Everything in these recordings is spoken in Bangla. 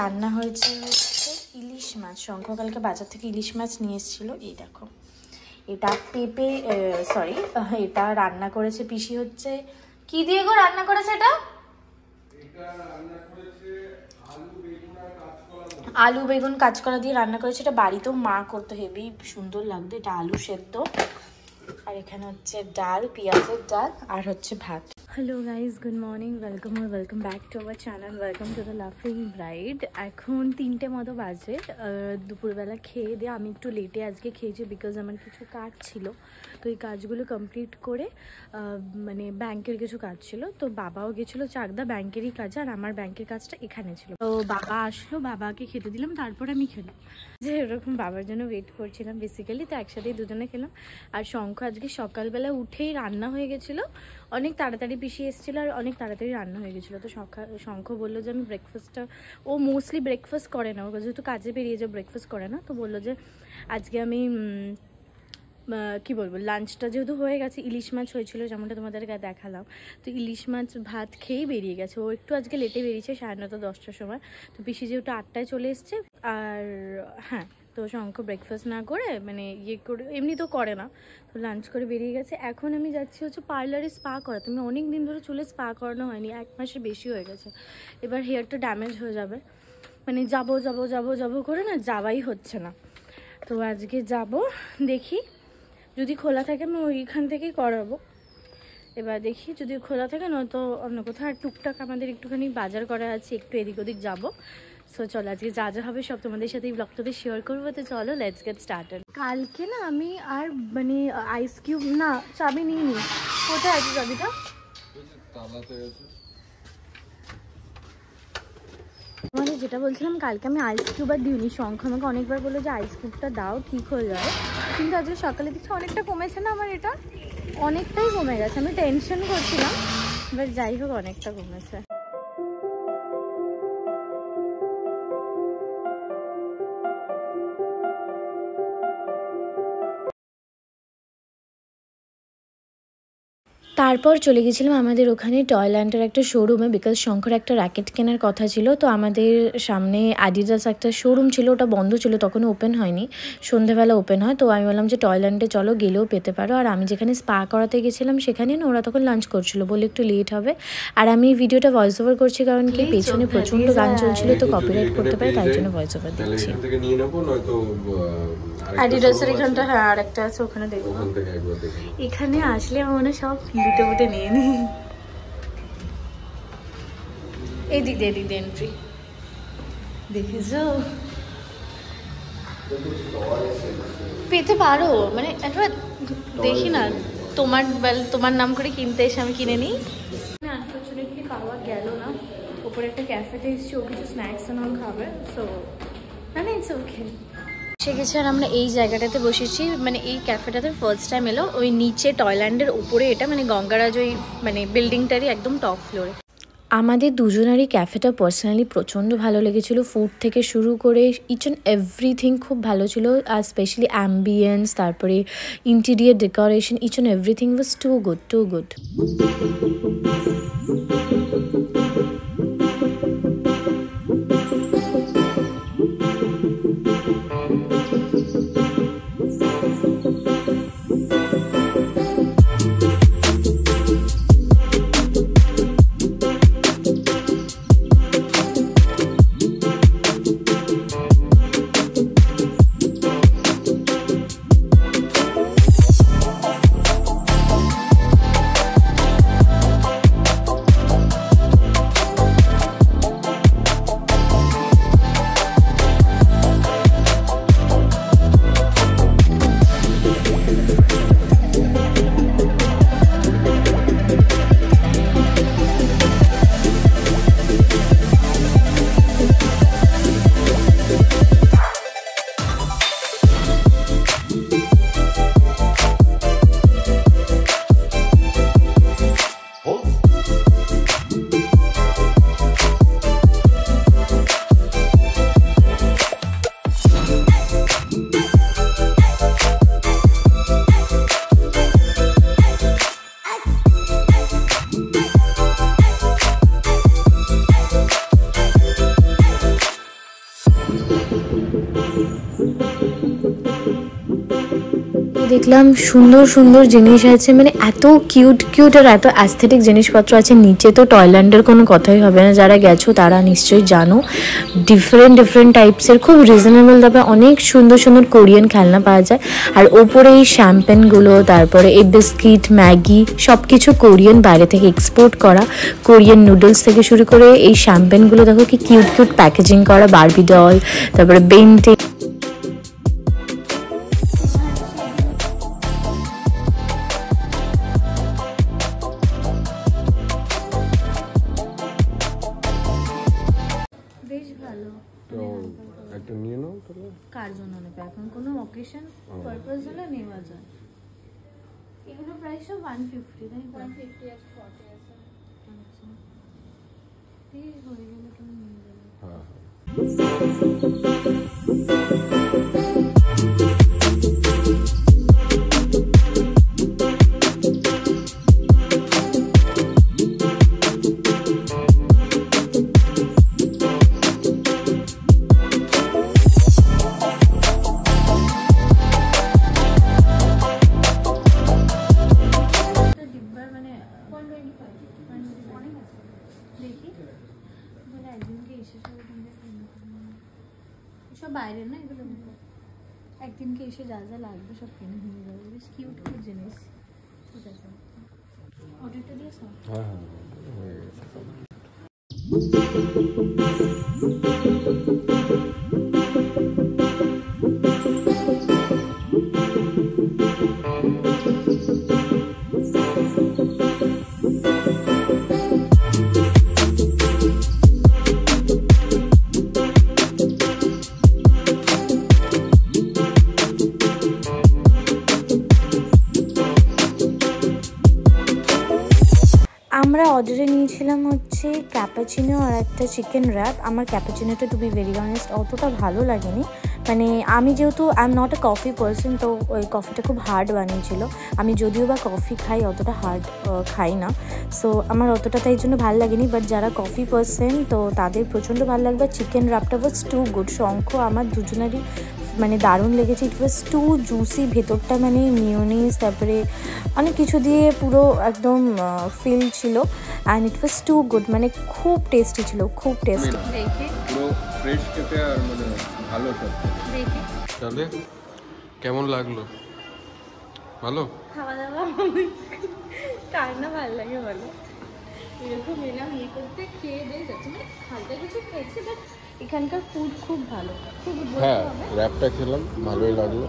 রান্না হয়েছে হচ্ছে ইলিশ মাছ। শঙ্খ কালকে বাজার থেকে ইলিশ মাছ নিয়ে এসেছিলো। এই দেখো, এটা পেঁপে সরি এটা রান্না করেছে পিসি। হচ্ছে কি দিয়ে গো রান্না করেছে? এটা আলু বেগুন কাঁচকলা দিয়ে রান্না করেছে। এটা বাড়িতেও মা করতে হেবি সুন্দর লাগতো। এটা আলু সেদ্ধ, আর এখানে হচ্ছে ডাল, পেঁয়াজের ডাল, আর হচ্ছে ভাত। Hello guys, good morning, welcome back to our channel, welcome to the লাফিং ব্রাইড। এখন 3টে মতো বাজে। দুপুরবেলা খেয়ে দিয়ে আমি একটু লেটে আজকে খেয়েছি, বিকজ আমার কিছু কাজ ছিল। তো এই কাজগুলো কমপ্লিট করে মানে ব্যাংকের কিছু কাজ ছিল, তো বাবাও গেছিলো চাকদা ব্যাংকেরই কাজে, আর আমার ব্যাংকের কাজটা এখানে ছিল। তো বাবা আসলো, বাবাকে খেতে দিলাম, তারপর আমি খেলাম। যে এরকম বাবার জন্য ওয়েট করছিলাম বেসিক্যালি, তো একসাথেই দুজনে খেলাম। আর শঙ্খ আজকে সকালবেলা উঠেই রান্না হয়ে গেছিলো, অনেক তাড়াতাড়ি পিসি এসেছিলো আর অনেক তাড়াতাড়ি রান্না হয়ে গেছিলো। তো শঙ্খ বললো যে আমি ব্রেকফাস্টটা, ও মোস্টলি ব্রেকফাস্ট করে না, ওর যেহেতু কাজে বেরিয়ে যায় ব্রেকফাস্ট করে না, তো বললো যে আজকে আমি কি বলবো, লাঞ্চটা যেহেতু হয়ে গেছে, ইলিশ মাছ হয়েছিল যেমনটা তোমাদেরকে দেখালাম, তো ইলিশ মাছ ভাত খেয়েই বেরিয়ে গেছে। ও একটু আজকে লেটে বেরিয়েছে, 9:30 10টার সময়। তো পিসি যেহেতু 8টায় চলে এসছে, আর হ্যাঁ, তো শঙ্খ ব্রেকফাস্ট না করে মানে ইয়ে করে, এমনি তো করে না, তো লাঞ্চ করে বেরিয়ে গেছে। এখন আমি যাচ্ছি হচ্ছে পার্লারে স্পা করাতে। আমি অনেক দিন ধরে চুলে স্পা করানো হয়নি, 1 মাসের বেশি হয়ে গেছে। এবার হেয়ারটা ড্যামেজ হয়ে যাবে, মানে যাবো করে না যাওয়াই হচ্ছে না। তো আজকে যাব, দেখি যদি খোলা থাকে আমি ওইখান থেকেই করাবো। এবার দেখি যদি খোলা থাকে, নয়তো অন্য কোথাও। আর টুকটাক আমাদের একটুখানি বাজার করা আছে, একটু এদিক ওদিক যাবো। সো চলো, আজকে যা যা হবে সব তোমাদের সাথে এই ব্লগটাতে শেয়ার করবো। তো চলো, লেটস গেট স্টার্টেড। কালকে না আমি আর মানে আইস কিউব না, চাবি নিইনি। কোথায় আছে চাবিটা? মানে যেটা বলছিলাম, কালকে আমি আইস কিউব আর দিইনি। শঙ্খ আমাকে অনেকবার বললো যে আইস কিউবটা দাও, ঠিক হয়ে যাবে, কিন্তু আজকে সকালে দেখছি অনেকটা কমেছে না আমার, এটা অনেকটাই কমে গেছে। আমি টেনশন করছিলাম, বাট যাই হোক অনেকটা কমেছে। তারপর চলে গেছিলাম আমাদের ওখানে টয়ল্যান্ডের একটা শোরুমে, বিকজ শঙ্কর একটা র্যাকেট কেনার কথা ছিল। তো আমাদের সামনে অ্যাডিডাস একটা শোরুম ছিল, ওটা বন্ধ ছিল, তখনও ওপেন হয়নি, সন্ধ্যেবেলা ওপেন হয়। তো আমি বললাম যে টয়ল্যান্ডে চলো, গেলেও পেতে পারো। আর আমি যেখানে স্পা করাতে গেছিলাম সেখানে না ওরা তখন লাঞ্চ করছিল, বলে একটু লেট হবে। আর আমি ভিডিওটা ভয়েস ওভার করছি কারণ কি পেছনে প্রচণ্ড গান চলছিল, তো কপিরাইট করতে পারে, তাই জন্য ভয়েস ওভার দিচ্ছি। অ্যাডিডাসের এখানটা, হ্যাঁ আর একটা আছে, ওখানে দেখবো। এখানে আসলে মনে সব লুটে বুটে নিয়ে নি। এই দিক দিয়ে এন্ট্রি দেখেছো, পেতে পারো, মানে একবার দেখি না, তোমার নাম করে কিনতে এসে আমি কিনে নিই। আনফর্চুনেটলি পাওয়া গেল না। ওপরে একটা ক্যাফেতে এসেছি, ও কিছু স্ন্যাক্স নাম খাবে, সো মানে ইটস ওকে। এসে গেছে আর আমরা এই জায়গাটাতে বসেছি, মানে এই ক্যাফেটাতে ফার্স্ট টাইম এলো। ওই নিচে টয়ল্যান্ডের উপরে, এটা মানে গঙ্গারাজ ওই মানে বিল্ডিংটারই একদম টপ ফ্লোরে। আমাদের দুজনেরই ক্যাফেটা পার্সোনালি প্রচণ্ড ভালো লেগেছিলো, ফুড থেকে শুরু করে ইচ অ্যান্ড এভরিথিং খুব ভালো ছিল। আর স্পেশালি অ্যাম্বিয়েন্স, তারপরে interior decoration, each and everything was too good. দেখলাম সুন্দর সুন্দর জিনিস আছে, মানে এত কিউট কিউট আর এত অ্যাস্থেটিক জিনিসপত্র আছে। নিচে তো টয়ল্যান্ডের কোনো কথাই হবে না, যারা গেছো তারা নিশ্চয়ই জানো। ডিফারেন্ট ডিফারেন্ট টাইপসের খুব রিজনেবল দামে অনেক সুন্দর সুন্দর কোরিয়ান খেলনা পাওয়া যায়। আর ওপরে এই শ্যাম্পেনগুলো, তারপরে এই বিস্কিট, ম্যাগি সব কিছু কোরিয়ান, বাইরে থেকে এক্সপোর্ট করা। কোরিয়ান নুডলস থেকে শুরু করে এই শ্যাম্পেনগুলো দেখো কি কিউট কিউট প্যাকেজিং করা, বারবি ডল, তারপরে বেন্টে। একটা নিয়ে নাও তাহলে। কার জন্য নেবে? এখন কোনো অকেশন পারপাস হলে নেওয়া যায়। এগুলো প্রাইস 150, তাই 150 আছে, 40 আছে। আচ্ছা ঠিক হয়ে গেলে তুমি নিয়ে যাবে। হ্যাঁ সব বাইরে না, এগুলো একদিনকে এসে যা যা লাগবে সব কিনে নিয়ে যাবে। বেশ কিউট কিউট জিনিস। ঠিক আছে, অর্ডারটা দিয়েছ? হ্যাঁ হয়ে গেছে। আমরা অর্ডারে নিয়েছিলাম হচ্ছে ক্যাপাচিনো আর একটা চিকেন র্যাপ। আমার ক্যাপাচিনোটা টু বি ভেরি অনেস্ট অতটা ভালো লাগেনি, মানে আমি যেহেতু I am not a coffee person, তো ওই কফিটা খুব হার্ড বানিয়েছিল। আমি যদিও বা কফি খাই, অতটা হার্ড খাই না, সো আমার অতটা তাই জন্য ভালো লাগেনি। বাট যারা কফি পার্সন তো তাদের প্রচণ্ড ভালো লাগবে। চিকেন র্যাপটা ওয়াজ টু গুড। শঙ্খ আমার দুজনেরই মানে দারুণ লেগেছে। ইট ওয়াজ টু জুসি, ভেতরটা মানে মিওনিজ তারপরে অনেক কিছু দিয়ে পুরো একদম ফিল ছিল। And it was too good, মানে খুব টেস্টি ছিল, খুব টেস্টি। দেখি পুরো ফ্রেশ খেতে আর মানে ভালো সব। দেখি তাহলে কেমন লাগলো? ভালো খাওয়া দাওয়া কার না ভালো লাগে বলো? এরকম এলাম ইয়ে করতে, খেয়ে দিয়ে যাচ্ছে, মানে হালকা কিছু খেয়েছি, বাট এখানকার ফুড খুব ভালো, খুব হ্যাঁ র্যাপটা খেলাম, ভালোই লাগলো।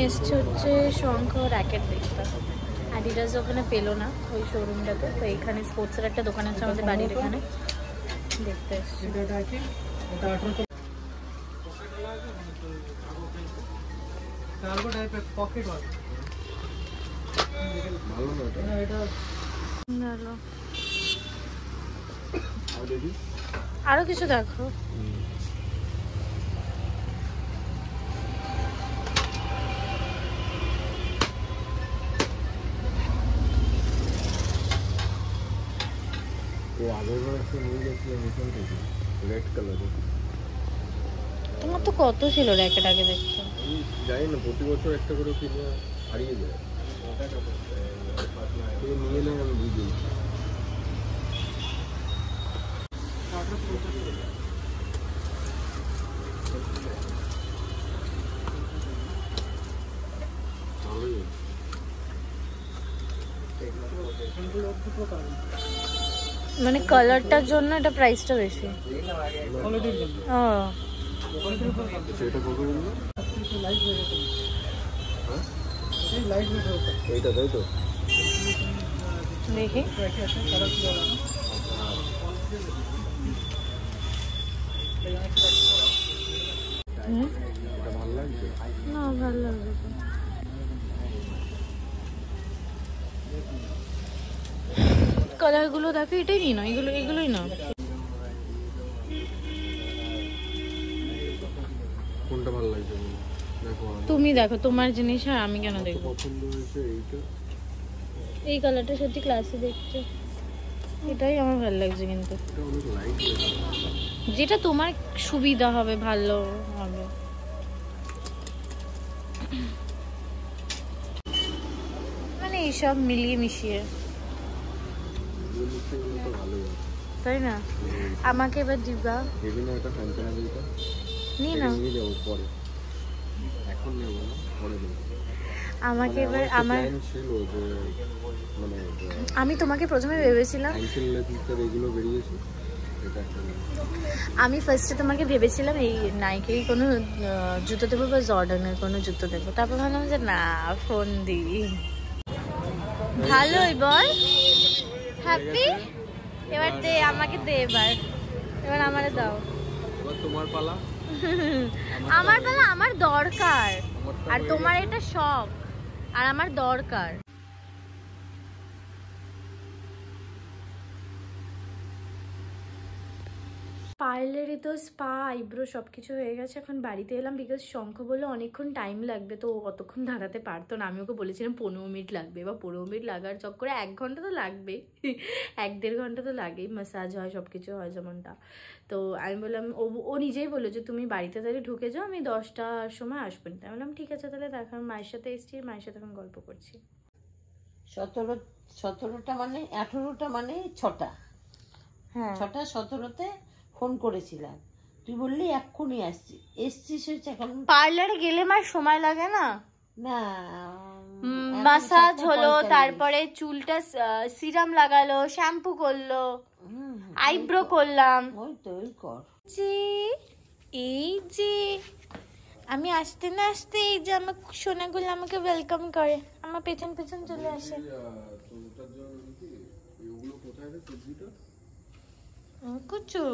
এসছে হচ্ছে শঙ্খ র্যাকেট দেখতে, অ্যাডিডাস ওখানে পেলো না ওই শোরুমটাতে, তো এখানে স্পোর্টসের একটা দোকান আছে আমাদের বাড়ির এখানে, দেখতে এসছি। আরো কিছু দেখো। তোমার তো কত ছিল র্যাকেট আগে দেখছো? জানি না, প্রতি বছর একটা করে কিনে হারিয়ে যায়, নিয়ে নেয় আমি বুঝি। মানে কালারটার জন্য এটা প্রাইসটা বেশি। সেটা কত বললো? এইটা তাই তো, দেখি ভালো লাগছে না, ভালো লাগবে তো। কালারগুলো দেখো, এটাই নিই না, এগুলোই না। কোনটা ভালো লাগছে দেখো, তুমি দেখো তোমার জিনিস, আর আমি কেন দেখবো? পছন্দ হয়েছে এইটা, এই কালারটা সত্যি ক্লাসি দেখতে, এটাই আমার ভালো লাগছে। কিন্তু এটা অনেক লাইট, যেটা তোমার সুবিধা হবে, ভালো হবে। সব মিলিয়ে মিশিয়ে, তাই না? আমাকে এবার দিবা, নি না আমাকে এবার আমার, আমি তোমাকে প্রথমে ভেবেছিলাম, আমি ফার্স্টে তোমাকে ভেবেছিলাম এই নাইকেরই কোনো জুতো দেবো বা জর্ডানের কোনো জুতো দেবো, তারপর ভাবলাম যে না, ফোন দিই। ভালোই বল, হ্যাপি? এবার দে, আমাকে দে, এবার আমারে দাও। তোমার পালা। আমার পালা, আমার দরকার, আর তোমার এটা শখ, আর আমার দরকার। পার্লারে তো স্পা, আইব্রো সব কিছু হয়ে গেছে, এখন বাড়িতে এলাম বিকজ শঙ্খ বললো অনেকক্ষণ টাইম লাগবে, তো অতক্ষণ দাঁড়াতে পারতো না। আমি ওকে বলেছিলাম 15 মিনিট লাগবে, বা 15 মিনিট লাগার চক্করে 1 ঘন্টা তো লাগবে, 1-1.5 ঘন্টা তো লাগেই, ম্যাসাজ হয়, সব কিছু হয় যেমনটা। তো আমি বললাম, ও নিজেই বললো যে তুমি বাড়িতে তাহলে ঢুকে যাও, আমি 10টার সময় আসবো। আমি বললাম ঠিক আছে তাহলে, দেখার মায়ের সাথে এসছি, মায়ের সাথে এখন গল্প করছি। 17টা মানে 18টা মানে 6টা, হ্যাঁ 6টা 17তে ফোন করেছিলাম, তুই বললি এক্ষুনি এসছিস হয়েছে। এখন পার্লারে গেলে মার সময় লাগে না? না, মাসাজ হলো, তারপরে চুলটা সিরাম লাগালো, শ্যাম্পু করলো, আইব্রো করলাম, ওই তো ওই কর। এই যে আমি আসতে না আসতে এই যে আমার সোনাগুলো আমাকে ওয়েলকাম করে, আমার পেছন পেছন চলে আসে। কুচু